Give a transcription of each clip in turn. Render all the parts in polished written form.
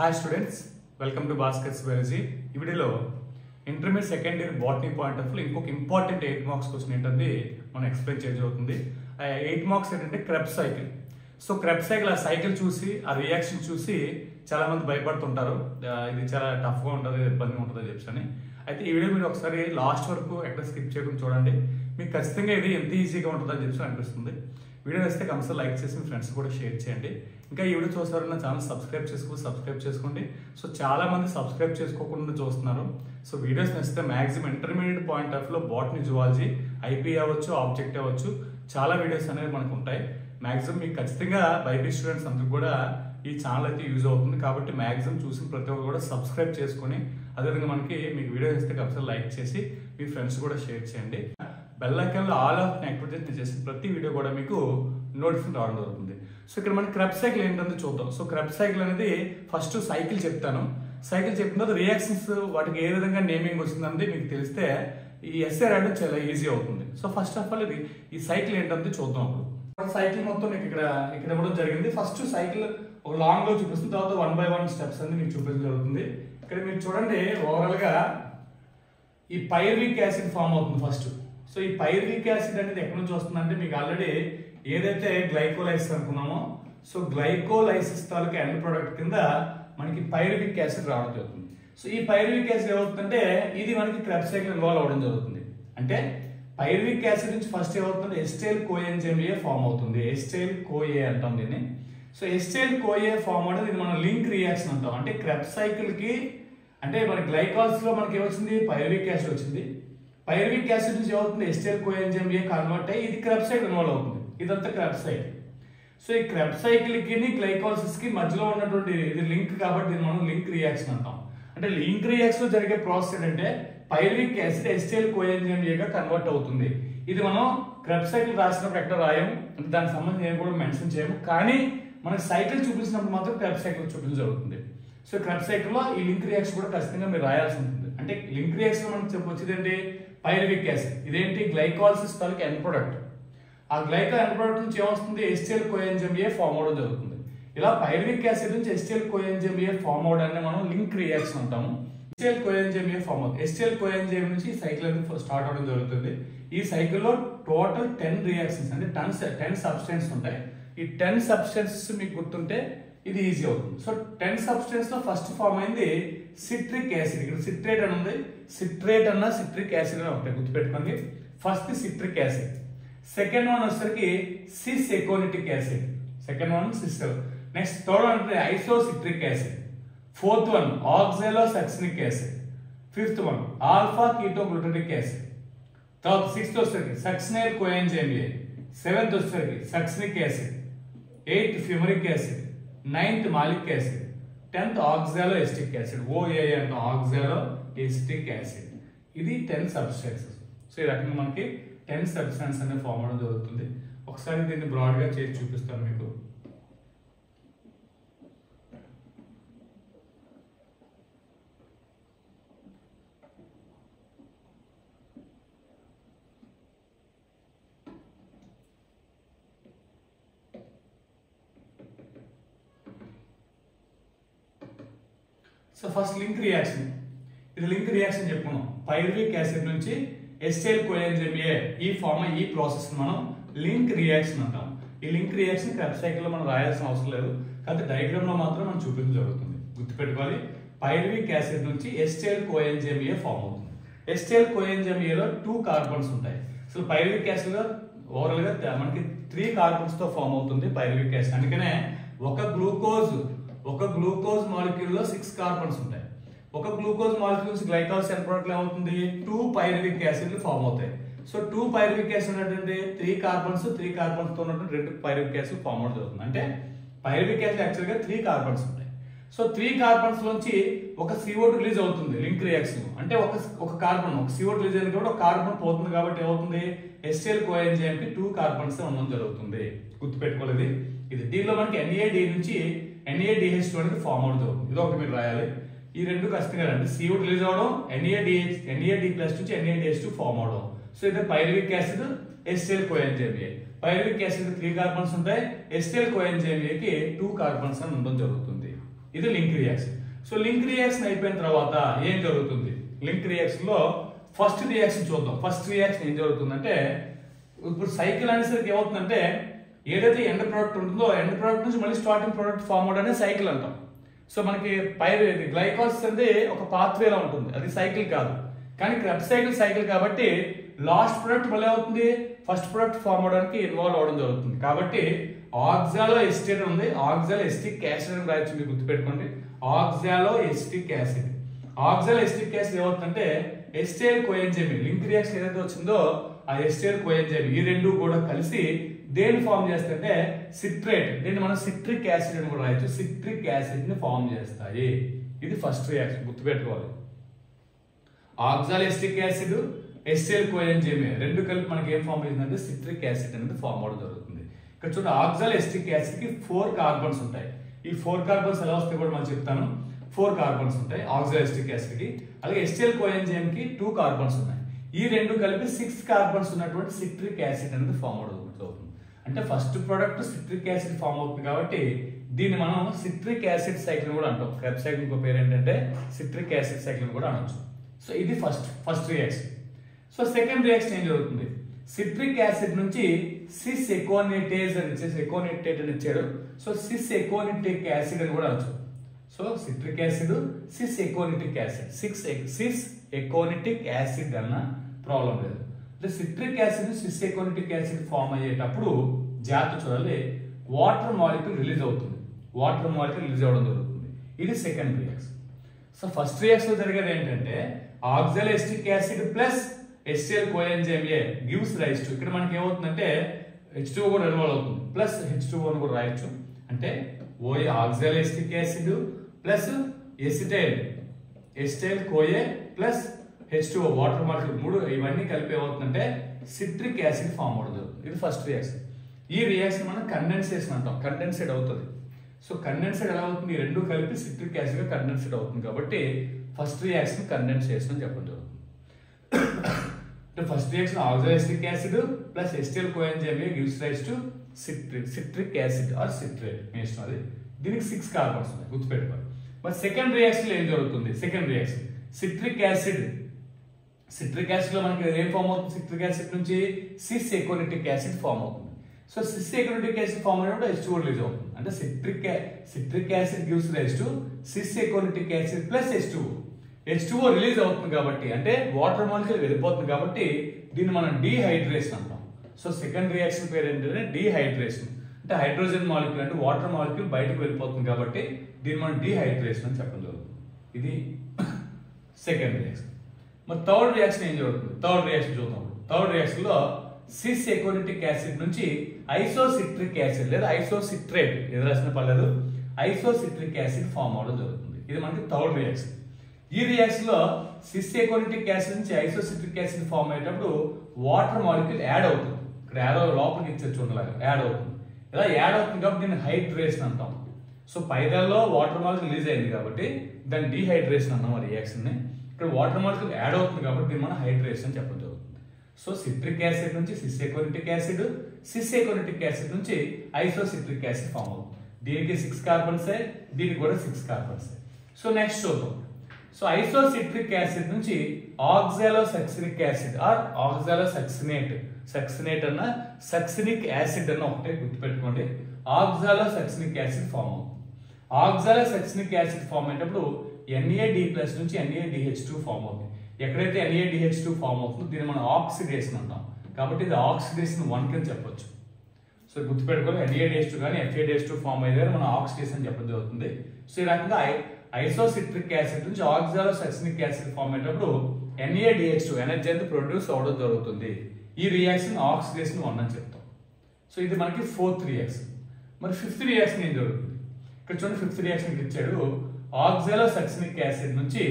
Hi students, welcome to Bhaskar's biology. ఈ వీడియోలో intermediate second year botany point of view ఇంకొక important 8 marks question ఏంటంటే మనం ఎక్స్ప్లెయిన్ చేయడం జరుగుతుంది. 8 మార్క్స్ ఏంటంటే Krebs cycle. So Krebs cycle, ఆ సైకిల్ చూసి ఆ రియాక్షన్ చూసి చాలా మంది భయపడుతుంటారు. ఇది చాలా టఫ్గా ఉంటుంది, ఇబ్బందిగా ఉంటుంది చెప్పని. అయితే ఈ వీడియో మీరు ఒకసారి లాస్ట్ వరకు ఎక్కడ స్కిప్ చేయకుండా చూడండి. మీకు ఖచ్చితంగా ఇది ఎంత ఈజీగా ఉంటుందని చెప్పి అనిపిస్తుంది. వీడియో వస్తే కంపల్సరీ లైక్ చేసి మీ ఫ్రెండ్స్ కూడా షేర్ చేయండి. ఇంకా ఈ వీడియో చూసారు నా ఛానల్ సబ్స్క్రైబ్ చేసుకోండి. సో చాలా మంది సబ్స్క్రైబ్ చేసుకోకుండా చూస్తున్నారు. సో వీడియోస్ నచ్చితే మ్యాక్సిమం ఇంటర్మీడియట్ పాయింట్ ఆఫ్ లో బాటనీ జువాలజీ ఐపీ అవ్వచ్చు, ఆబ్జెక్ట్ అవ్వచ్చు, చాలా వీడియోస్ అనేవి మనకు ఉంటాయి. మ్యాక్సిమం మీకు ఖచ్చితంగా బైపీ స్టూడెంట్స్ అందరూ కూడా ఈ ఛానల్ అయితే యూజ్ అవుతుంది. కాబట్టి మ్యాక్సిమం చూసిన ప్రతి ఒక్కరు కూడా సబ్స్క్రైబ్ చేసుకొని, అదేవిధంగా మీకు వీడియో ఇస్తే కంపల్సరీ లైక్ చేసి మీ ఫ్రెండ్స్ కూడా షేర్ చేయండి. బెల్ ఐకాన్లో ఆల్ ఆఫ్ యాక్టివిటీస్ నేను చేసిన ప్రతి వీడియో కూడా మీకు నోటిఫికేషన్ రావడం జరుగుతుంది. సో ఇక్కడ మనకి క్రెబ్ సైకిల్ ఏంటంటే చూద్దాం. సో క్రెబ్ సైకిల్ అనేది ఫస్ట్ సైకిల్ చెప్తాను. సైకిల్ చెప్పిన తర్వాత రియాక్షన్స్ వాటికి ఏ విధంగా నేమింగ్ వస్తుందనేది మీకు తెలిస్తే ఈ ఎస్ఏ రాయడం చాలా ఈజీ అవుతుంది. సో ఫస్ట్ ఆఫ్ ఆల్ ఇది ఈ సైకిల్ ఏంటంటే చూద్దాం. అప్పుడు సైకిల్ మొత్తం మీకు ఇక్కడ ఇవ్వడం జరిగింది. ఫస్ట్ సైకిల్ ఒక లాంగ్ లో చూపిస్తుంది, తర్వాత 1 by 1 స్టెప్స్ అనేది మీకు చూపించడం జరుగుతుంది. ఇక్కడ మీరు చూడండి, ఓవరాల్ గా ఈ పైరువిక్ యాసిడ్ ఫామ్ అవుతుంది ఫస్ట్. సో ఈ పైరువిక్ యాసిడ్ అనేది ఎక్కడి నుంచి వస్తుందంటే మీకు ఆల్రెడీ ఏదైతే గ్లైకోలైసిస్ అనుకున్నామో, సో గ్లైకోలైసిస్ తాలూకు ఎండ్ ప్రొడక్ట్ కింద మనకి పైరువిక్ యాసిడ్ రావడం జరుగుతుంది. సో ఈ పైరువిక్ యాసిడ్ ఏమవుతుందంటే ఇది మనకి క్రెబ్ సైకిల్ ఇన్వాల్వ్ అవడం జరుగుతుంది. అంటే పైరువిక్ యాసిడ్ నుంచి ఫస్ట్ ఏమవుతుంది, ఎస్టైల్ కోఎంజైమ్ ఏ ఫామ్ అవుతుంది. ఎస్టైల్ కోఏ అంటాం దీన్ని. సో ఎస్టైల్ కోఏ ఫామ్ అవడం ఇది మనం లింక్ రియాక్షన్ అంటాం. అంటే క్రెబ్ సైకిల్ కి అంటే మన గ్లైకాల్స్ లో మనకి ఏమొచ్చింది, పైరువిక్ యాసిడ్ వచ్చింది. పైరువిక్ యాసిడ్ నుంచి ఏమవుతుంది, ఎస్టైల్ కోఎంజైమ్ ఏ కన్వర్ట్ అయ్యి ఇది క్రెబ్ సైకిల్ ఇన్వాల్వ్ అవుతుంది. ఇదంతా క్రెబ్ సైకిల్. సో ఈ క్రెబ్ సైకిల్ కి గ్లైకోలిసిస్ కి మధ్యలో ఉన్నటువంటి ఇది లింక్, కాబట్టి దీన్ని మనం లింక్ రియాక్షన్ అంటాం. అంటే లింక్ రియాక్షన్ లో జరిగే ప్రాసెస్ ఏంటంటే పైరువిక్ యాసిడ్ ఎస్టైల్ కోఎంజైమ్ ఏగా కన్వర్ట్ అవుతుంది. ఇది మనం క్రెబ్ సైకిల్ రాసినప్పుడు ఎక్కడ రాయము, అంటే దానికి సంబంధించి నేను కూడా మెన్షన్ చేయము. కానీ మనకి సైకిల్ చూపించినప్పుడు మాత్రం క్రెబ్ సైకిల్ చూపించడం జరుగుతుంది. సో క్రెబ్ సైకిల్ లో ఈ లింక్ రియాక్షన్ కూడా ఖచ్చితంగా మీరు రాయాల్సి ఉంటుంది. అంటే లింక్ రియాక్షన్ మనకి చెప్పొచ్చేది ఏంటి, పైరువిక్ యాసిడ్. ఇదేంటి, గ్లైకోలిసిస్ తాలూకు ఎండ్ ప్రొడక్ట్. ఆ గ్లైకో ఎండ్ ప్రొడక్ట్ నుంచి ఏమొస్తుంది, ఎస్టైల్ కోఎంజైమ్ ఏ ఫామ్ అవడం జరుగుతుంది. ఇలా పైరువిక్ యాసిడ్ నుంచి ఎస్టైల్ కోఎంజైమ్ ఏ ఫామ్ అవడాన్ని మనం లింక్ రియాక్షన్ అంటాము. ఎస్టైల్ కోఎంజైమ్ ఏ ఫామ్ అవుతుంది. ఎస్టైల్ కోఎంజైమ్ నుంచి ఈ సైకిల్ అనేది స్టార్ట్ అవడం జరుగుతుంది. ఈ సైకిల్ లో టోటల్ 10 రియాక్షన్స్ అంటే 10 సబ్స్టెన్స్ ఉంటాయి. ఈ 10 సబ్స్టెన్సెస్ మీకు గుర్తుంటే ఇది ఈజీ అవుతుంది. సో 10 సబ్స్టెన్స్ లో ఫస్ట్ ఫామ్ అయింది సిట్రిక్ యాసిడ్. ఇక్కడ సిట్రేట్ అని ఉంది, సిట్రేట్ అన్న సిట్రిక్ యాసిడ్ అని ఒకటి గుర్తుపెట్టుకోండి. First citric acid. Second one వచ్చేసరికి cis aconitic acid. Second one cis. Next third one అంటే isocitric acid. Fourth one oxalosuccinic acid. Fifth one alpha ketoglutaric acid. తర్వాత సిక్స్త్ వచ్చేసరికి సక్సినైల్ కోఎంజైమ్ ఏ. సెవెంత్ వచ్చేసరికి succinic acid. Eighth fumaric acid. Ninth malic acid. 10th oxaloacetic acid. OA అంటే ఆక్సాలో acetic acid. ఇది 10 substances. So ఈ రకంగా మనకి 10 substance అనేది form అవడం జరుగుతుంది. ఒకసారి దీన్ని బ్రాడ్ గా చేసి చూపిస్తాను మీకు. So first link reaction. ఇది లింక్ రియాక్షన్ చెప్పుకున్నాం. పైరువిక్ యాసిడ్ నుంచి ఎస్టైల్ కోఎంజైమ్ ఏ ఈ ఫామ్ ఈ ప్రాసెస్ మనం లింక్ రియాక్షన్ అంటాం. ఈ లింక్ రియాక్షన్ క్రెబ్ సైకిల్ లో మనం రాయాల్సిన అవసరం లేదు, కాబట్టి డయాగ్రామ్ లో మాత్రం మనం చూపించడం జరుగుతుంది. గుర్తుపెట్టుకోవాలి, పైరువిక్ యాసిడ్ నుంచి ఎస్టైల్ కోఎంజైమ్ ఏ ఫామ్ అవుతుంది. ఎస్టైల్ కోఎంజైమ్ ఏలో 2 కార్బన్స్ ఉంటాయి. సో పైరువిక్ యాసిడ్ లో ఓవరాల్ గా మనకి 3 కార్బన్స్ తో ఫామ్ అవుతుంది పైరువిక్ యాసిడ్. అందుకనే ఒక గ్లూకోజ్ మాలిక్యూల్ లో 6 కార్బన్స్ ఉంటాయి. ఒక glucose molecules glycols end product ఏమవుతుంది, 2 పైరువిక్ యాసిడ్లు ఫామ్ అవుతాయి. సో 2 పైరువిక్ యాసిడ్ ఉన్నటువంటి 3 కార్బన్స్ తో ఉన్నటువంటి 2 పైరువిక్ యాసిడ్ ఫామ్ అవడం జరుగుతుంది. అంటే పైరువిక్ యాసిడ్ యాక్చువల్ గా 3 కార్బన్స్ ఉంటాయి. సో 3 కార్బన్స్ నుంచి ఒక CO2 రిలీజ్ అవుతుంది లింక్ రియాక్షన్. అంటే ఒక కార్బన్ ఒక CO2 రిలీజ్ అయిన కాబట్టి ఒక కార్బన్ పోతుంది, కాబట్టి ఏమవుతుంది, ఎస్టైల్ కోఎంజైమ్ కి 2 కార్బన్స్ ఉండడం జరుగుతుంది. గుర్తుపెట్టుకోలేదు ఇది. దీనిలో మనకి NAD నుంచి NADH2 అనేది ఫామ్ అవడం జరుగుతుంది. ఇది ఒకటి మీరు రాయాలి. ఈ రెండు ఖచ్చితంగా రండి. CO2 రిలీజ్ అవడం, NAD+ నుంచి NADH2 ఫామ్ అవడం. సో ఇది పైరువిక్ యాసిడ్, ఎస్టైల్ కోఎంజైమ్ ఏ. పైరువిక్ యాసిడ్ 3 కార్బన్స్ ఉంటాయి, ఎస్టైల్ కోఎంజైమ్ ఏకి 2 కార్బన్స్ అని ఉండడం జరుగుతుంది. ఇది link reaction. So link reaction అయిపోయిన తర్వాత ఏం జరుగుతుంది? లింక్ రియాక్షన్ లో ఫస్ట్ రియాక్షన్ చూద్దాం. ఫస్ట్ రియాక్షన్ ఏం జరుగుతుందంటే, ఇప్పుడు సైకిల్ అనేసరికి ఏమవుతుందంటే ఏదైతే ఎండ్ ప్రోడక్ట్ ఉంటుందో ఎండ్ ప్రోడక్ట్ నుంచి మళ్ళీ స్టార్టింగ్ ప్రోడక్ట్ ఫామ్ అవడం అనేది సైకిల్ అంటాం. సో మనకి గ్లైకోలిసిస్ అనేది ఒక పాత్వేలో ఉంటుంది, అది సైకిల్ కాదు. కానీ క్రెబ్స్ సైకిల్ కాబట్టి లాస్ట్ ప్రొడక్ట్ మళ్ళీ అవుతుంది ఫస్ట్ ప్రొడక్ట్ ఫామ్ అవడానికి ఇన్వాల్వ్ అవడం జరుగుతుంది. కాబట్టి ఆక్సాలో ఎసిటేట్ ఉంది, ఆక్సాలో ఎసిటిక్ యాసిడ్ అని రాయొచ్చు, మీరు గుర్తుపెట్టుకోండి. ఆక్సాలో ఎసిటిక్ యాసిడ్. ఆక్సాలో ఎసిటిక్ యాసిడ్ ఏమవుతుందంటే ఎసిటైల్ కోఎంజైమ్, లింక్ రియాక్షన్ ఏదైతే వచ్చిందో ఆ ఎసిటైల్ కోఎంజైమ్ ఈ రెండు కూడా కలిసి దేన్ని ఫామ్ చేస్తాయంటే సిట్రేట్, దీన్ని మనం సిట్రిక్ యాసిడ్ అని కూడా రాయొచ్చు, సిట్రిక్ యాసిడ్ ని ఫామ్ చేస్తాయి. ఇది ఫస్ట్ రియాక్షన్, గుర్తుపెట్టుకోవాలి. ఆక్సాలో ఎసిటిక్ యాసిడ్ ఎసిటైల్ కోఎంజైమ్ రెండు కలిపి మనకి ఏం ఫామ్ అవుతుందంటే సిట్రిక్ యాసిడ్ అనేది ఫామ్ అవడం జరుగుతుంది. ఇక్కడ చూడండి, ఆక్సాలో ఎసిటిక్ యాసిడ్ కి 4 కార్బన్స్ ఉంటాయి. ఈ 4 కార్బన్స్ ఎలా వస్తాయి కూడా మనం చెప్తాను. 4 కార్బన్స్ ఉంటాయి ఆక్సాలో ఎసిటిక్ యాసిడ్ కి. అలాగే ఎసిటైల్ కోఎంజైమ్ కి 2 కార్బన్స్ ఉన్నాయి. ఈ రెండు కలిపి 6 కార్బన్స్ ఉన్నటువంటి సిట్రిక్ యాసిడ్ అనేది ఫామ్ అవడం అవుతుంది. అంటే first product citric acid form అవుతుంది కాబట్టి దీన్ని మనం సిట్రిక్ యాసిడ్ సైకిల్ కూడా అంటాం. క్రెబ్స్ సైకిల్ ఇంకో పేరు ఏంటంటే సిట్రిక్ యాసిడ్ సైకిల్ కూడా అనొచ్చు. సో ఇది first reaction. So second reaction ఏం జరుగుతుంది? సిట్రిక్ యాసిడ్ నుంచి సిస్ ఎకోనిటేజ్ అని ఇచ్చేసి ఎకోనిటేట్ అని ఇచ్చాడు. సో సిస్ ఎకోనిటిక్ యాసిడ్ అని కూడా అనొచ్చు. So citric acid cis aconitic acid, cis aconitic acid అన్న ప్రాబ్లం లేదు. Citric acid cis aconitic acid form అయ్యేటప్పుడు జాగ్రత్త చూడాలి, వాటర్ మాలిక్యూల్ రిలీజ్ అవుతుంది. వాటర్ మాలిక్యూల్ రిలీజ్ అవ్వడం జరుగుతుంది. ఇది second reaction. So first reaction జరిగేది ఏంటంటే oxaloacetic acid plus acetyl coenzyme A gives rise to, ఇక్కడ మనకి ఏమవుతుందంటే H2O కూడా ఇన్వాల్వ్ అవుతుంది, ప్లస్ H2O అని కూడా రాయొచ్చు. అంటే O A oxaloacetic acid plus acetyl CoA plus H2O water molecule 3 ఇవన్నీ కలిపి ఏమవుతుందంటే సిట్రిక్ యాసిడ్ ఫామ్ అవుతుంది. ఇది ఫస్ట్ రియాక్షన్. ఈ రియాక్షన్ మనం కండెన్సేషన్ అంటాం, కండెన్సేట్ అవుతుంది. సో కండెన్సేట్ ఎలా అవుతుంది? ఈ రెండు కలిపి సిట్రిక్ యాసిడ్ గా కండెన్సేట్ అవుతుంది కాబట్టి ఫస్ట్ రియాక్షన్ కండెన్సేషన్ అని చెప్పడం జరుగుతుంది. First reaction oxaloacetic acid plus acetyl coenzyme gives rise to citric acid or citrate, మీ ఇష్టం అది. దీనికి 6 కార్బన్స్ ఉన్నాయి, గుర్తుపెట్టుకోవాలి. మరి సెకండ్ రియాక్షన్ ఏం జరుగుతుంది? సెకండ్ రియాక్షన్ సిట్రిక్ యాసిడ్ లో మనకి ఏం ఫామ్ అవుతుంది? సిట్రిక్ యాసిడ్ నుంచి సిస్ ఎకోనిటిక్ యాసిడ్ ఫామ్ అవుతుంది. So cis aconitic acid form అయినప్పుడు H2O రిలీజ్ అవుతుంది. అంటే citric acid gives rise to cis aconitic acid plus H2O release అవుతుంది కాబట్టి, అంటే వాటర్ మాలిక్యూల్ వెళ్ళిపోతుంది కాబట్టి దీన్ని మనం డీహైడ్రేషన్ అంటాం. సో సెకండ్ రియాక్షన్ పేరు ఏంటంటే డీహైడ్రేషన్. అంటే హైడ్రోజన్ మాలిక్యూల్ అంటే వాటర్ మాలిక్యూల్ బయటకు వెళ్ళిపోతుంది కాబట్టి దీన్ని మనం డీహైడ్రేషన్ అని చెప్పడం జరుగుతుంది. ఇది సెకండ్ రియాక్షన్. మరి థర్డ్ రియాక్షన్ ఏం జరుగుతుంది? థర్డ్ రియాక్షన్ చూద్దాం. థర్డ్ రియాక్షన్ లో సిస్ ఎకోనిటిక్ యాసిడ్ నుంచి ఐసోసిట్రిక్ యాసిడ్ లేదా ఐసోసిట్రేట్, ఏది రాసిన పర్లేదు, ఐసోసిట్రిక్ యాసిడ్ ఫామ్ అవడం జరుగుతుంది. ఇది మనకి థర్డ్ రియాక్షన్. ఈ రియాక్షన్ లో సిస్ ఎకోనిటిక్ యాసిడ్ నుంచి ఐసోసిట్రిక్ యాసిడ్ ఫామ్ అయ్యేటప్పుడు వాటర్ మాలిక్యూల్ యాడ్ అవుతుంది. ఇక్కడ యాడ్ లోపలికి ఇచ్చే చూడలాగా యాడ్ అవుతుంది. ఇలా యాడ్ అవుతుంది కాబట్టి దీన్ని హైడ్రేషన్ అంటాం. సో పైదాల్లో వాటర్ మాలిక్యూల్ రిలీజ్ అయింది కాబట్టి దాన్ని డీహైడ్రేషన్ అన్నాం ఆ రియాక్షన్ ని. ఇక్కడ వాటర్ మాలిక్యూల్ యాడ్ అవుతుంది కాబట్టి దీన్ని మనం హైడ్రేషన్ అని చెప్పడం జరుగుతుంది. సో సిట్రిక్ యాసిడ్ నుంచి సిస్ ఎకోనిటిక్ యాసిడ్ నుంచి ఐసోసిట్రిక్ యాసిడ్ ఫామ్ అవుతుంది. దీనికి 6 కార్బన్స్, దీనికి కూడా 6 కార్బన్స్. సో నెక్స్ట్ చూద్దాం. సో ఐసోసిట్రిక్ యాసిడ్ నుంచి ఆక్సాలో సక్సినిక్ యాసిడ్ ఆర్ ఆక్సాలో సక్సినేట్ అన్న సక్సినిక్ యాసిడ్ అన్న ఒకటే గుర్తుపెట్టుకోండి. ఆక్సాలో సక్సినిక్ యాసిడ్ ఫామ్ అవుతుంది. ఆక్సాలో సక్సినిక్ యాసిడ్ ఫామ్ అయ్యేటప్పుడు NAD+ నుంచి NADH2 ఫామ్ అవుతుంది. ఎక్కడైతే NADH2 ఫామ్ అవుతుందో దీన్ని మనం ఆక్సిడేషన్ అంటాం. కాబట్టి ఇది ఆక్సిడేషన్ 1 కింద చెప్పొచ్చు. సో గుర్తుపెట్టుకోవాలి, NADH2 కానీ FADH2 ఫామ్ అయితే మనం ఆక్సిడేషన్ అని చెప్పడం జరుగుతుంది. సో ఈ రకంగా ఐసోసిట్రిక్ యాసిడ్ నుంచి ఆక్సాలో సక్సినిక్ యాసిడ్ ఫామ్ అయ్యేటప్పుడు NADH2 ఎనర్జీ అనేది ప్రొడ్యూస్ అవడం జరుగుతుంది. ఈ రియాక్షన్ ఆక్సిడేషన్ 1 అని చెప్తాం. సో ఇది మనకి ఫోర్త్ రియాక్షన్. మరి ఫిఫ్త్ రియాక్షన్ ఏం జరుగుతుంది? ఇక్కడ చూడండి, ఫిఫ్త్ రియాక్షన్ ఇచ్చాడు. ఆక్సాలో సక్సినిక్ యాసిడ్ నుంచి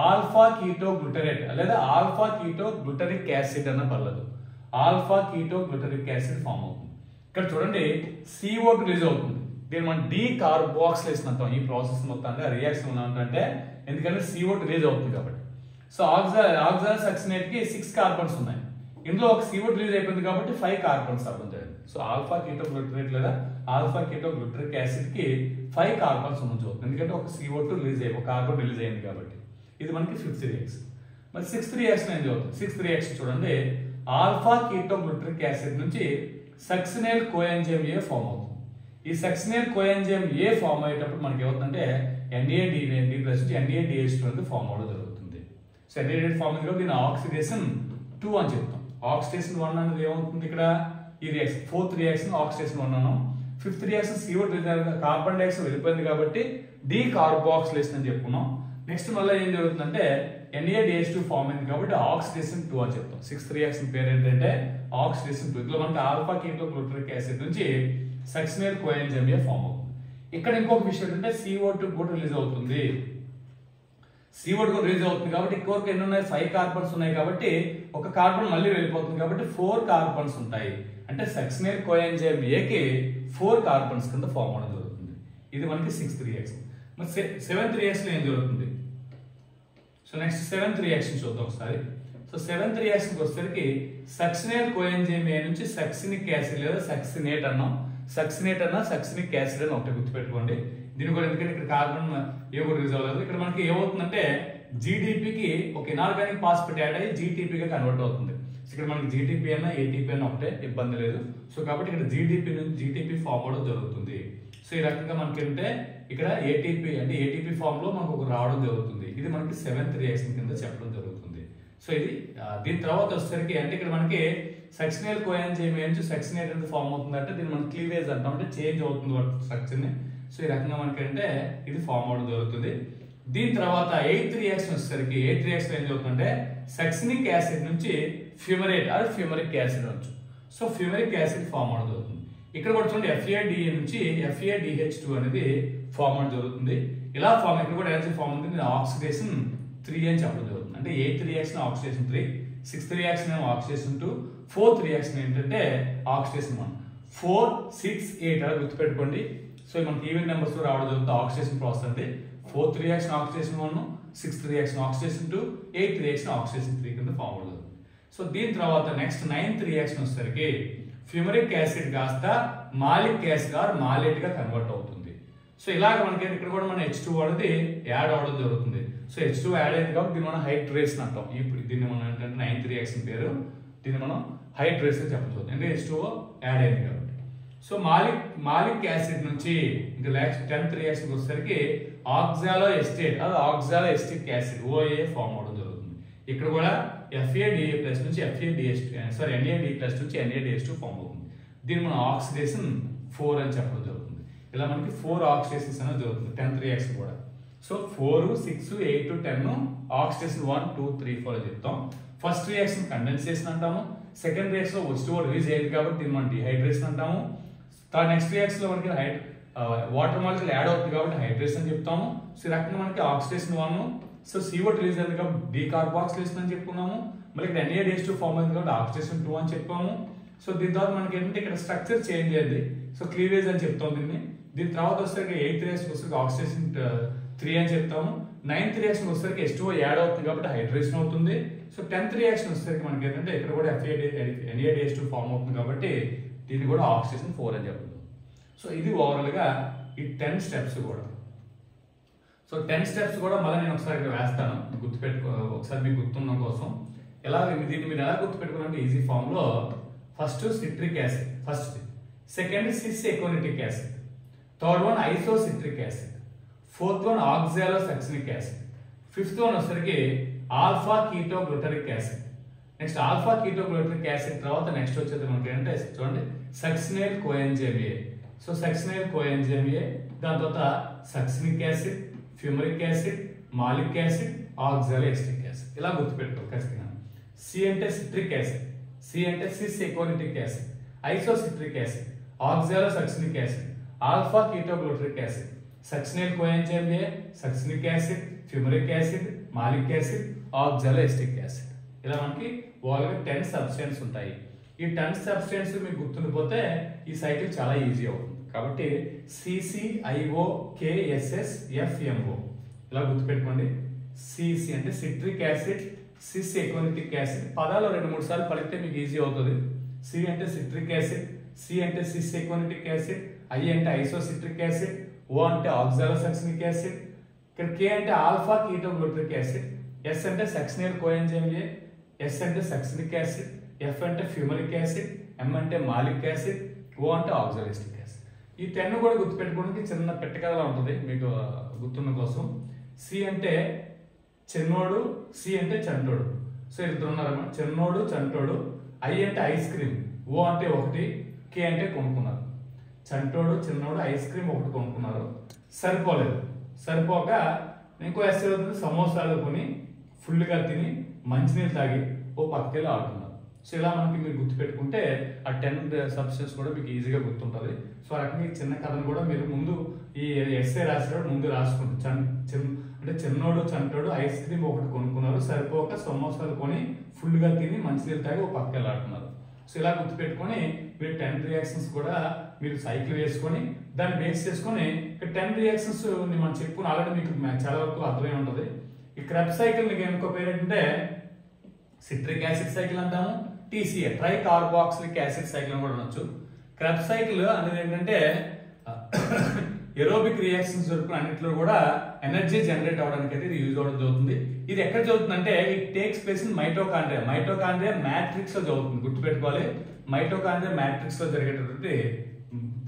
ఆల్ఫా కీటో గ్లూటరేట్ లేదా ఆల్ఫా కీటో గ్లూటరిక్ యాసిడ్ అన్న పర్లేదు, alpha ketoglutaric acid form అవుతుంది. ఇక్కడ చూడండి CO2 రిలీజ్ అవుతుంది. దీన్ని మనం డీకార్బాక్సిలేషన్ అంటాం. ఈ ప్రాసెస్ మొత్తంగా రియాక్షన్ అంటే ఎందుకంటే CO2 రిలీజ్ అవుతుంది కాబట్టి. సో ఆక్సాలో సక్సినేట్ కి 6 కార్బన్స్ ఉన్నాయి. ఇందులో ఒక CO2 రిలీజ్ అయిపోయింది కాబట్టి 5 కార్బన్స్ అవ్వడం జరిగింది. సో ఆల్ఫా కీటోగ్లూటరేట్ లేదా ఆల్ఫా కీటోగ్లూటరిక్ యాసిడ్ కి 5 కార్బన్స్ ఉండొచ్చు, ఎందుకంటే ఒక CO2 రిలీజ్ అయ్యి ఒక కార్బన్ రిలీజ్ అయింది కాబట్టి. ఇది మనకి 5th రియాక్షన్. మరి 6th రియాక్షన్ ఏం చదువుతుంది? 6th రియాక్షన్ చూడండి, ఆల్ఫా కీటోగ్లూటరిక్ యాసిడ్ నుంచి సక్సినైల్ కోఎంజైమ్ ఏ ఫామ్ అవుతుంది. ఈ సక్సినైల్ కోఎంజైమ్ ఏ ఫామ్ అయ్యేటప్పుడు మనకి ఏమవుతుందంటే NAD+ నుంచి NADH2 అనేది ఫామ్ అవడం జరుగుతుంది. సో NADH ఫామ్ అయింది కాబట్టి దీని ఆక్సిడేషన్ 2 అని చెప్తాం. ఆక్సిడేషన్ 1 అనేది ఏమవుతుంది ఇక్కడ? ఈ రియాక్షన్ 4th రియాక్షన్ ఆక్సిడేషన్ 1 అన్నాం. 5th reaction CO2 carbon dioxide వెళ్ళిపోయింది కాబట్టి డీకార్బాక్సిలేషన్ అని చెప్పుకున్నాం. నెక్స్ట్ మళ్ళీ ఏం జరుగుతుందంటే NADH2 ఫామ్ అయింది కాబట్టి ఆక్సిడేషన్ 2 అని చెప్తాం. 6th రియాక్షన్ పేరు ఏంటంటే ఆక్సిడేషన్ 2. ఇందులో మనకి ఆల్ఫా కీటోగ్లూటరిక్ యాసిడ్ నుంచి సక్సినైల్ కోఎంజైమ్ ఏ ఫామ్ అవుతుంది. ఇక్కడ ఇంకొక విషయం ఏంటంటే CO2 కూడా రిలీజ్ అవుతుంది. CO2 కూడా రిలీజ్ అవుతుంది కాబట్టి ఇంకొక ఎన్ని ఉన్నాయి? 5 కార్బన్స్ ఉన్నాయి కాబట్టి ఒక కార్బన్ మళ్ళీ వెళ్ళిపోతుంది కాబట్టి 4 కార్బన్స్ ఉంటాయి. అంటే సక్సినైల్ కోఎంజైమ్ ఏకి 4 కార్బన్స్ కింద ఫామ్ అవడం జరుగుతుంది. ఇది మనకి 6th రియాక్షన్. మరి 7th రియాక్షన్ ఏం జరుగుతుంది? సో నెక్స్ట్ 7th రియాక్షన్ చూద్దాం ఒకసారి. సో 7th రియాక్షన్ వచ్చేసరికి సక్సినైల్ కోఎంజైమ్ ఏ నుంచి సక్సినిక్ యాసిడ్ లేదా సక్సినేట్ అన్నాం. సక్సినేట్ అన్న సక్సినిక్ యాసిడ్ అని ఒకటి గుర్తుపెట్టుకోండి. దీని కూడా ఎందుకంటే ఇక్కడ కార్బన్ ఏ కూడా రిలీజ్ అవ్వలేదు. ఇక్కడ మనకి ఏమవుతుందంటే GDPకి ఒక ఇనార్గానిక్ ఫాస్ఫేట్ యాడ్ అయ్యి GTPగా కన్వర్ట్ అవుతుంది. ఇక్కడ మనకి GTP అయినా ATP అయినా ఒకటే, ఇబ్బంది లేదు. సో కాబట్టి ఇక్కడ GDP నుంచి GTP ఫామ్ అవడం జరుగుతుంది. సో ఈ రకంగా మనకి ఏంటంటే ఇక్కడ ATP ఫామ్ లో మనకు ఒక రావడం జరుగుతుంది. ఇది మనకి 7th రియాక్షన్ కింద చెప్పడం జరుగుతుంది. సో ఇది దీని తర్వాత వచ్చేసరికి అంటే ఇక్కడ మనకి సక్సినైల్ కోఎంజైమ్ నుంచి సక్సినేట్ అనేది ఫామ్ అవుతుంది అంటే దీన్ని మనం క్లీవేజ్ అంటాం, అంటే చేంజ్ అవుతుంది స్ట్రక్చర్ ని. సో ఈ రకంగా మనకి అంటే ఇది ఫామ్ అవడం జరుగుతుంది. దీని తర్వాత 8th రియాక్షన్ వచ్చేసరికి 8th రియాక్షన్ ఏం జరుగుతుందంటే సక్సినిక్ యాసిడ్ నుంచి ఫ్యూమరేట్ ఆర్ ఫ్యూమరిక్ యాసిడ్ అనొచ్చు. సో ఫ్యూమరిక్ యాసిడ్ ఫామ్ అవడం జరుగుతుంది. ఇక్కడ కూడా చూడండి FADA నుంచి FADH2 అనేది ఫామ్ అవడం జరుగుతుంది. ఇలా ఫామ్ ఇక్కడ కూడా ఎనర్జీ ఫామ్ ఉంది. ఆక్సిడేషన్ 3 అని చెప్పడం జరుగుతుంది. అంటే 8th reaction oxidation 3, 6th reaction ఏమో ఆక్సిడేషన్ 2, 4th రియాక్షన్ ఏంటంటే ఆక్సిడేషన్ 1. 4, 6, 8 అలా గుర్తుపెట్టుకోండి. సో మనకి ఈవెన్ నెంబర్స్ లో రావడం జరుగుతుంది ఆక్సిడేషన్ ప్రాసెస్ అంటే. 4th reaction oxidation 1, 6th reaction oxidation 2, 8th reaction oxidation 3 కింద ఫామ్ అవుతుంది. సో దీని తర్వాత నెక్స్ట్ 9th రియాక్షన్ వచ్చేసరికి ఫ్యూమరిక్ యాసిడ్ కాస్త మాలిక్ యాసిడ్ ఆర్ మాలేట్ గా కన్వర్ట్ అవుతుంది. సో ఇలాగ మనకి ఇక్కడ కూడా మన H2 అనేది యాడ్ అవడం జరుగుతుంది. సో H2 యాడ్ అయింది కాబట్టి దీన్ని మనం హైడ్రేషన్ అంటాం. ఇప్పుడు దీన్ని మనం ఏంటంటే 9th రియాక్షన్ పేరు, దీన్ని మనం హైడ్రేషన్ చెప్పవచ్చు, అంటే H2O యాడ్ అయింది కాబట్టి. సో మాలిక్ యాసిడ్ నుంచి ఇంకా నెక్స్ట్ 10th రియాక్షన్ వచ్చేసరికి ఆక్సాలో ఎస్టేట్ అది ఆక్సాలో ఎస్టిక్ యాసిడ్ OA ఫామ్ అవడం జరుగుతుంది. ఇక్కడ కూడా FADA+ నుంచి NAD+ నుంచి NADH2 ఫామ్ అవుతుంది. దీన్ని మనం ఆక్సిడేషన్ 4 అని చెప్పడం జరుగుతుంది. ఇలా మనకి 4 ఆక్సిడేషన్స్ అనేది జరుగుతుంది 10th రియాక్షన్ కూడా. సో 4, 6, 8, 10 ఆక్సిడేషన్ 1, 2, 3, 4 అని చెప్తాం. ఫస్ట్ రియాక్షన్ కండెన్సేషన్ అంటాము. సెకండ్ రియాక్షన్ లో H2O రిలీజ్ అయ్యింది కాబట్టి దీన్ని మనం డిహైడ్రేషన్ అంటాము. నెక్స్ట్ రియాక్షన్ లో మనకి వాటర్ మాలిక్యూల్ యాడ్ అవుతుంది కాబట్టి హైడ్రేషన్ అని చెప్తాము. సో ఈ రకంగా మనకి ఆక్సిడేషన్ 1, సో CO2 రిలీజ్ అయింది కాబట్టి డీకార్బాక్సిలేషన్ అని చెప్పుకున్నాము. మళ్ళీ ఇక్కడ NADH2 ఫామ్ అయింది కాబట్టి ఆక్సిడేషన్ 2 అని చెప్పాము. సో దీని తర్వాత మనకి ఏంటంటే ఇక్కడ స్ట్రక్చర్ చేంజ్ అయింది. సో క్లీవేజ్ అని చెప్తాం దీన్ని. దీని తర్వాత వచ్చేసరికి 8th రియాక్షన్ వచ్చేసరికి ఆక్సిడేషన్ 3 అని చెప్తాము. 9th రియాక్షన్ వచ్చేసరికి H2O యాడ్ అవుతుంది కాబట్టి హైడ్రేషన్ అవుతుంది. సో 10th రియాక్షన్ వచ్చేసరికి మనకి ఏంటంటే ఇక్కడ కూడా NADH2 ఫామ్ అవుతుంది కాబట్టి దీన్ని కూడా ఆక్సిడేషన్ 4 అని చెప్తాం. సో ఇది ఓవరాల్ గా ఈ 10 స్టెప్స్ కూడా. సో 10 స్టెప్స్ కూడా మళ్ళీ నేను ఒకసారి వేస్తాను ఒకసారి మీకు గుర్తున్న కోసం. ఎలా దీన్ని మీరు ఎలా గుర్తుపెట్టుకోవాలంటే ఈజీ ఫామ్ లో first citric acid, first second cis aconitic acid, third one isocitric acid, fourth one oxalosuccinic acid, fifth one వచ్చరికి alpha ketoglutaric acid. Next alpha ketoglutaric acid తర్వాత నెక్స్ట్ వచ్చేది మనకి ఏంటంటే చూడండి succinyl coenzyme A. So succinyl coenzyme A, దాని తర్వాత succinic acid, fumaric acid, malic acid, oxaloacetic acid. ఇలా గుర్తుపెట్టుకో ఖచ్చితంగా. సి అంటే సిట్రిక్ యాసిడ్, సి అంటే cis aconitic acid, isocitric acid, oxalosuccinic acid, alpha ketoglutaric acid, succinyl coenzyme A, succinic acid, fumaric acid, malic acid, oxaloacetic acid. ఇలా మనకి ఓవరాల్గా 10 substance ఉంటాయి. ఈ 10 సబ్స్టెన్స్ మీకు గుర్తుండిపోతే ఈ సైకిల్ చాలా ఈజీ అవుతుంది. కాబట్టి CCIOKSSFMO ఇలా గుర్తుపెట్టుకోండి. CC అంటే citric acid, cis aconitic acid. పదాలు 2-3 సార్లు పలికితే మీకు ఈజీ అవుతుంది. సి అంటే సిట్రిక్ యాసిడ్, సి అంటే సిస్ ఎకోనిటిక్ యాసిడ్, ఐ అంటే ఐసోసిట్రిక్ యాసిడ్, ఓ అంటే ఆక్సాలోసక్సినిక్ యాసిడ్, ఇక్కడ కే అంటే ఆల్ఫా కీటోగ్లూటరిక్ యాసిడ్, ఎస్ అంటే సక్సినియల్ కోఎంజైమ్ ఏ, ఎస్ అంటే సక్సినిక్ యాసిడ్, ఎఫ్ అంటే ఫ్యూమరిక్ యాసిడ్, ఎం అంటే మాలిక్ యాసిడ్, ఓ అంటే ఆక్సాలిస్టిక్ యాసిడ్. ఈ 10 కూడా గుర్తుపెట్టుకోవడానికి చిన్న పెట్టకథలా ఉంటుంది మీకు గుర్తున్న కోసం. సి అంటే చెన్నోడు, సి అంటే చంటోడు. సో ఇద్దరు ఉన్నారన్నమాట, చెన్నోడు చంటోడు. ఐ అంటే ఐస్ క్రీమ్, ఓ అంటే 1, కే అంటే కొనుక్కున్నారు. చంటోడు చిన్నోడు ఐస్ క్రీమ్ 1 కొనుక్కున్నారు. సరిపోలేదు, సరిపోక ఇంకో ఎస్ అవుతుంది, సమోసాలు కొని ఫుల్గా తిని మంచినీళ్ళు తాగి ఓ పక్కకెళ్ళి ఆడుతున్నారు. సో ఇలా మనకి మీరు గుర్తుపెట్టుకుంటే ఆ 10 సబ్స్టెన్స్ కూడా మీకు ఈజీగా గుర్తుంటుంది. సో ఆ రకంగా చిన్న కథను కూడా మీరు ముందు ఈ ఎస్ఏ రాసేటప్పుడు ముందు రాసుకుంటారు. అంటే చిన్నోడు చంటోడు ఐస్ క్రీమ్ 1 కొనుక్కున్నారు, సరిపోక సమోసాలు కొని ఫుల్గా తిని మంచినీళ్ళు తాగి ఓ పక్కకెళ్ళి ఆడుతున్నారు. సో ఇలా గుర్తుపెట్టుకొని మీరు 10 రియాక్షన్స్ కూడా మీరు సైకిల్ వేసుకొని దాన్ని బేస్ చేసుకొని 10 రియాక్షన్స్ మనం చెప్పుకుని ఆల్రెడీ మీకు చాలా వరకు అర్థమై ఉంటుంది. ఈ క్రెబ్ సైకిల్ మీకు ఇంకో పేరు ఏంటంటే సిట్రిక్ యాసిడ్ సైకిల్ అంటాము, TCA try carboxylic acid cycle అని కూడా అనొచ్చు. క్రెబ్ సైకిల్ అనేది ఏంటంటే ఎరోబిక్ రియాక్షన్స్ జరుగుతున్న అన్నింటిలో కూడా ఎనర్జీ జనరేట్ అవడానికి అయితే ఇది యూజ్ అవడం జరుగుతుంది. ఇది ఎక్కడ జరుగుతుందంటే it takes place in mitochondria. Mitochondria matrix లో జరుగుతుంది, గుర్తుపెట్టుకోవాలి. మైటోకాండ్రియా మ్యాట్రిక్స్ లో జరిగేటటువంటి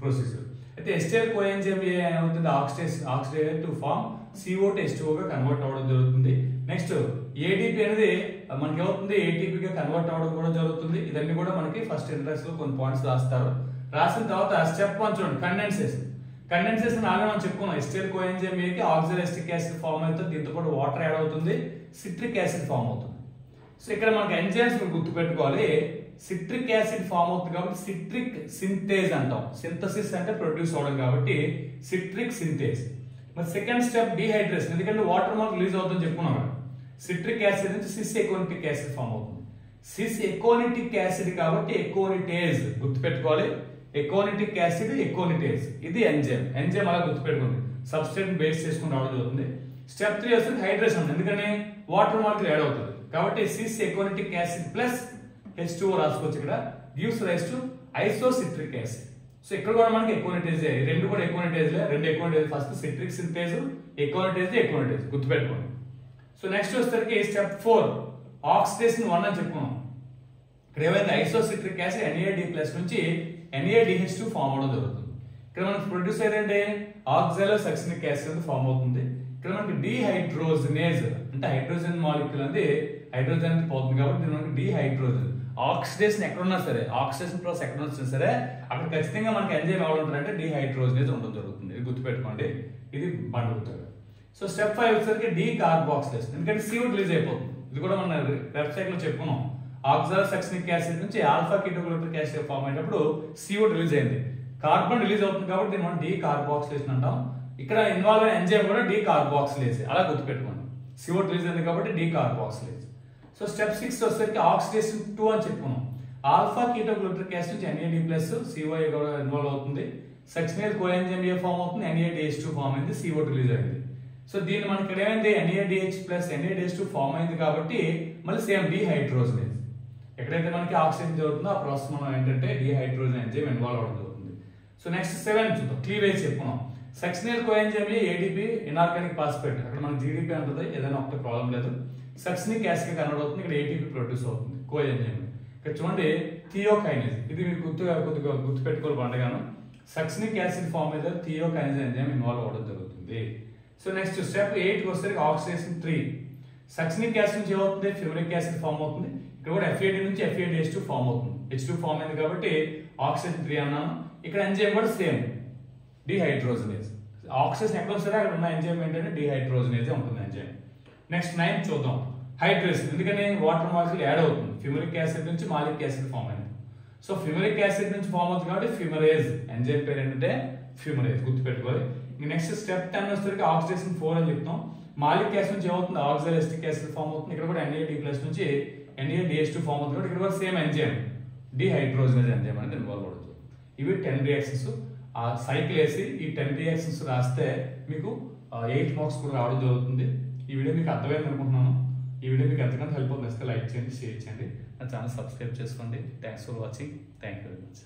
ప్రొసీజర్. అయితే ఎస్టైల్ కోఎంజైమ్ ఏమవుతుంది, oxidise to form CO to H2O గా కన్వర్ట్ అవ్వడం జరుగుతుంది. నెక్స్ట్ ఏటీపీ అనేది మనకి ఏమవుతుంది, ATP గా కన్వర్ట్ అవ్వడం కూడా జరుగుతుంది. ఇదన్నీ కూడా మనకి ఫస్ట్ ఇంట్రెస్ట్ లో కొన్ని పాయింట్స్ రాస్తారు. రాసిన తర్వాత స్టెప్ 1 చూడండి, కండెన్సేషన్. కండెన్సేషన్ ఆల్రెడీ మనం చెప్పుకున్నాం. ఎస్టైల్ కోఎంజైమ్ కి ఆక్సాలిస్టిక్ యాసిడ్ ఫామ్ అవుతుంది, దీంతో కూడా వాటర్ యాడ్ అవుతుంది, సిట్రిక్ యాసిడ్ ఫామ్ అవుతుంది. సో ఇక్కడ మనకి ఎంజైమ్స్ గుర్తుపెట్టుకోవాలి. సిట్రిక్ యాసిడ్ ఫామ్ అవుతుంది కాబట్టి సిట్రిక్ సింథేజ్ అంటాం. సింథసిస్ అంటే ప్రొడ్యూస్ అవడం కాబట్టి సిట్రిక్ సింథేజ్. మరి సెకండ్ స్టెప్ డిహైడ్రేషన్, ఎందుకంటే వాటర్ మార్క్ రిలీజ్ అవుతుందని చెప్పుకున్నాం కదా. సిట్రిక్ యాసిడ్ నుంచి సిస్ ఎకోనిటిక్ యాసిడ్ ఫామ్ అవుతుంది. సిస్ ఎకోనిటిక్ యాసిడ్ కాబట్టి ఎకోనిటేజ్ గుర్తుపెట్టుకోవాలి. ఎకోనిటిక్ యాసిడ్ ఎకోనిటేజ్, ఇది ఎంజైమ్. ఎంజైమ్ అలా గుర్తుపెట్టుకోండి, సబ్స్ట్రేట్ బేస్ చేసుకుని రావడం జరుగుతుంది. స్టెప్ 3 వస్తుంది హైడ్రేషన్, ఎందుకని వాటర్ మార్క్ యాడ్ అవుతుంది కాబట్టి sys aconitic acid plus H2O రాసుకోవచ్చు. ఇక్కడ gives rise to isocitric acid. So ఇక్కడ కూడా మనకి ఎకోనిటేజ్, రెండు కూడా ఎకోనిటేజ్, రెండు ఎకోనిటేజ్. ఫస్ట్ సిట్రిక్ సింథేజ్, ఎకోనిటేజ్ గుర్తుపెట్టుకోండి. సో నెక్స్ట్ వచ్చేసరికి స్టెప్ 4 ఆక్సిడేషన్ 1 అని చెప్పుకున్నాం. ఇక్కడ ఏమైంది, ఐసోసిట్రిక్ యాసిడ్ NAD+ నుంచి NADH2 ఫామ్ అవడం జరుగుతుంది. ఇక్కడ మనకి ప్రొడ్యూస్ అయ్యేదంటే ఆక్సాలోసక్సినిక్ యాసిడ్ ఫామ్ అవుతుంది. ఇక్కడ మనకి డిహైడ్రోజనేజ్ అంటే హైడ్రోజన్ మాలిక్యూల్ అనేది హైడ్రోజన్ పోతుంది కాబట్టి దీని మనకి డిహైడ్రోజన్. ఆక్సిడేషన్ ఎక్కడున్నా సరే, ఆక్సిడేషన్ ప్రాసెస్ ఎక్కడ వచ్చినా సరే అక్కడ ఖచ్చితంగా మనకి ఎంజైమ్ ఎవరు ఉంటారంటే డిహైడ్రోజనేజ్ ఉండడం జరుగుతుంది. ఇది గుర్తుపెట్టుకోండి, ఇది బండుగుతుంది. సో స్టెప్ 5 వచ్చేసరికి డీకార్బాక్సిలేషన్, ఎందుకంటే CO రిలీజ్ అయిపోతుంది. ఇది కూడా మన వెబ్సైట్ లో చెప్పుకున్నాం. ఆక్సాలోసక్సినిక్ యాసిడ్ నుంచి ఆల్ఫా కీటోగ్లూటరిక్ యాసిడ్ ఫామ్ అయినప్పుడు CO రిలీజ్ అయింది, కార్బన్ రిలీజ్ అవుతుంది కాబట్టి దీన్ని మనం డీకార్బాక్సిలేషన్ అంటాం. ఇక్కడ ఇన్వాల్వ్ అయిన ఎంజైమ్ కూడా డీకార్బాక్సిలేజ్, అలా గుర్తుపెట్టుకోండి. CO రిలీజ్ అయింది కాబట్టి డీకార్బాక్సిలేజ్. సో స్టెప్ 6 వచ్చేసరికి ఆక్సిడేషన్ 2 అని చెప్పుకున్నాం. ఆల్ఫా కీటోగ్లూటరిక్ యాసిడ్ నుంచి NAD+ COA కూడా ఇన్వాల్వ్ అవుతుంది. సక్సినియల్ కోఎంజైమ్ ఏ ఫామ్ అవుతుంది, NADH2 ఫామ్ అయింది, CO రిలీజ్ అయింది. సో దీన్ని మనకి ఇక్కడ ఏమైంది, NADH+ NADH2 ఫామ్ అయింది కాబట్టి మళ్ళీ సేమ్ డిహైడ్రోజనేజ్. ఎక్కడైతే మనకి ఆక్సిజన్ జరుగుతుందో ఆ ప్రాసెస్ మనం ఏంటంటే డిహైడ్రోజన్ ఎంజైమ్ ఇన్వాల్వ్ అవడం జరుగుతుంది. సో నెక్స్ట్ 7 చూద్దాం, క్లీవేజ్ చెప్పుకున్నాం. సక్సినియల్ కోఎంజైమ్ ADP ఇనార్గానిక్ ఫాస్ఫేట్, అక్కడ మనకి GDP ఉంటుంది, ఏదైనా ఒకటి ప్రాబ్లం లేదు. సక్సినిక్ యాసిడ్ కన్వర్ట్ అవుతుంది, ఇక్కడ ATP ప్రొడ్యూస్ అవుతుంది కోఎంజైమ్. ఇక్కడ చూడండి థియోకైనేజ్, ఇది మీరు కొద్దిగా గుర్తుపెట్టుకోవాలి పండగాను. సక్సినిక్ యాసిడ్ ఫామ్ మీద థియోకైనేజ్ ఎంజైమ్ ఇన్వాల్వ్ అవ్వడం జరుగుతుంది. సో నెక్స్ట్ స్టెప్ 8 వచ్చేసరికి ఆక్సిడేషన్ 3. సక్సినిక్ యాసిడ్ నుంచి ఏమవుతుంది, ఫ్యూమరిక్ యాసిడ్ ఫామ్ అవుతుంది. ఇక్కడ కూడా FAD నుంచి FADH2 ఫామ్ అవుతుంది. H2 ఫామ్ అయింది కాబట్టి ఆక్సిడేషన్ 3 అన్నాను. ఇక్కడ ఎంజైమ్ కూడా సేమ్ డిహైడ్రోజనేజ్. ఆక్సిజన్ ఎక్కడ వస్తారో అక్కడ ఉన్న ఎంజైమ్ ఏంటంటే డిహైడ్రోజనేజ్ ఉంటుంది ఎంజైమ్. నెక్స్ట్ 9 చూద్దాం, హైడ్రేషన్, ఎందుకని వాటర్ మాలిక్యూల్ యాడ్ అవుతుంది. ఫ్యూమరిక్ యాసిడ్ నుంచి మాలిక్ యాసిడ్ ఫామ్ అయింది. సో ఫ్యూమరిక్ యాసిడ్ నుంచి ఫామ్ అవుతుంది కాబట్టి ఫ్యూమరేజ్, ఎంజైమ్ పేరు ఏంటంటే ఫ్యూమరేజ్, గుర్తుపెట్టుకోవాలి. నెక్స్ట్ స్టెప్ 10 వచ్చేసరికి ఆక్సిడేషన్ 4 అని చెప్తాం. మాలిక్ యాసిడ్ నుంచి ఏమవుతుంది, ఆక్సాలిస్టిక్ యాసిడ్ ఫామ్ అవుతుంది. ఇక్కడ కూడా NAD+ నుంచి NADH2 ఫామ్ అవుతుంది కాబట్టి ఇక్కడ కూడా సేమ్ ఎంజైమ్ డిహైడ్రోజనేజ్ ఎంజైమ్ అనేది ఇన్వాల్వ్ అవుతుంది. ఇవి 10 రియాక్షన్స్. ఆ సైకిల్ వేసి ఈ 10 రియాక్షన్స్ రాస్తే మీకు 8 మార్క్స్ కూడా రావడం జరుగుతుంది. ఈ వీడియో మీకు అర్థమైంది అనుకుంటున్నాను. ఈ వీడియో మీకు ఎంతకంత హెల్ప్ అవుతుంది, లైక్ చేయండి, షేర్ చేయండి, నా ఛానల్ సబ్స్క్రైబ్ చేసుకోండి. Thanks for watching. Thank you very much.